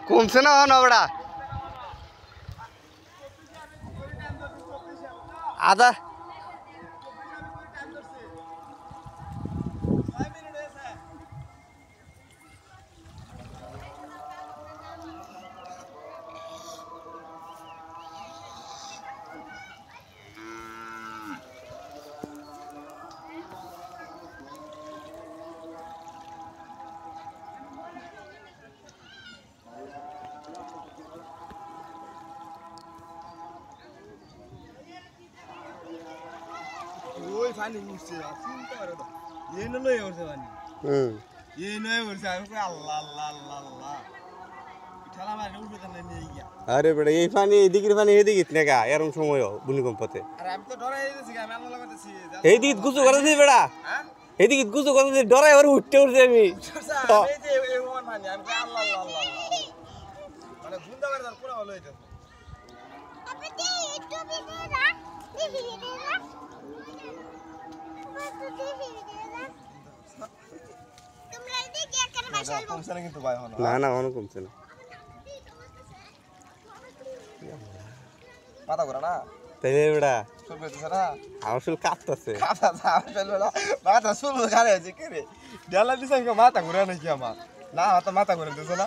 কমছে না নবড়া আদা ওই পানি উঠছে চিন্তা করে তো এই নয় উঠছে পানি এই নয় উঠছে আমি কই আল্লাহ আল্লাহ আল্লাহ আল্লাহ ঠেলা মারে উঠে তো নিয়ে গিয়া আরে বেটা এই পানি এদিকের পানি এদিকে নেগা এরকম সময় ভূমিকম্পতে আরে আমি তো ডরাই গেছি আমি আল্লাহ লাগাতেছি এইদিকে গুজু করতেছি বেটা হ্যাঁ এদিকে গুজু করতেছি ডরাই আর উঠতে উঠছে আমি এই যে এই ওমান পানি আমি কই আল্লাহ আল্লাহ আল্লাহ মানে গুন্ডা করে পুরো হলো এটা আপনি একটু ভিডিও না ভিডিও না তোমরা এদিকে কেন বসে কমছে না কিন্তু ভাই হলো না না অনেক কমছে না মাথা ঘোরা না তাই বেটা সব বেঁচেছে না আমার শুধু কাঁপতেছে কাঁথা আমি ফেলবে না মাথা শুরু খারে আছে কি রে ডালা দিছে মাথা ঘুরে নাকি আমার না তো মাথা ঘুরে দিছে না